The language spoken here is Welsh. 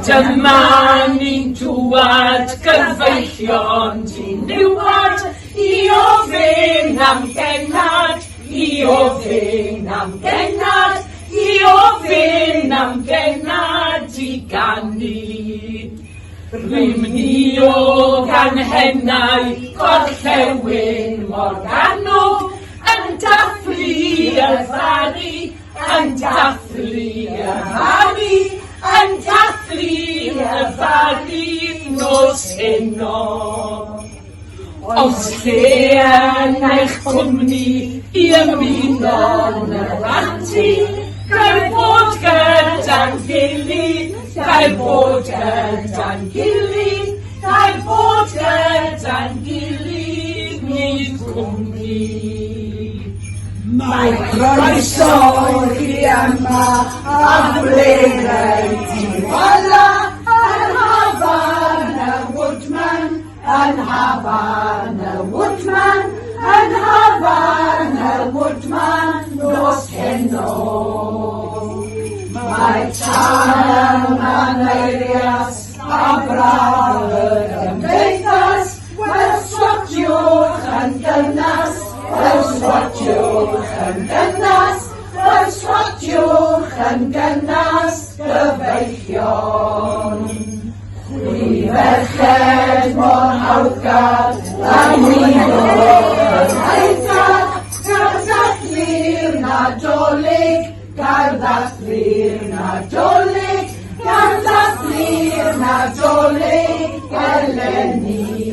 Dyma ni'n dŵad gyfeillion ti'n niwad I ofyn am genad, I ofyn am genad, I ofyn am genad I ganu. Rhymni o ganhennau gorllewin Morgannwg yn dathlu y ddari, yn dathlu y ddari, yn dathlu y ddari nos heno. Os lle yn eich cwmni I ymuno yn y ranti, gael bod gyda'n gilydd, gael bod gyda'n gilydd, gael bod gyda'n gilydd, nid cwmni. Mae croeso I yma a blerau Tiwala yn hafan y Woodman, yn hafan y Woodman, yn hafan y Woodman nos heno. Mae tan yn eirias a braf y gymdeithas, wel swatiwch yn gynnas, wel swatiwch yn gynnas, wel swatiwch yn gynnas gyfeillion. Chwi ferched mor hawdgad, a wyno yn haethad, gar ddathlu'r Nadolig, gar ddathlu'r Nadolig, gar ddathlu'r Nadolig, eleni.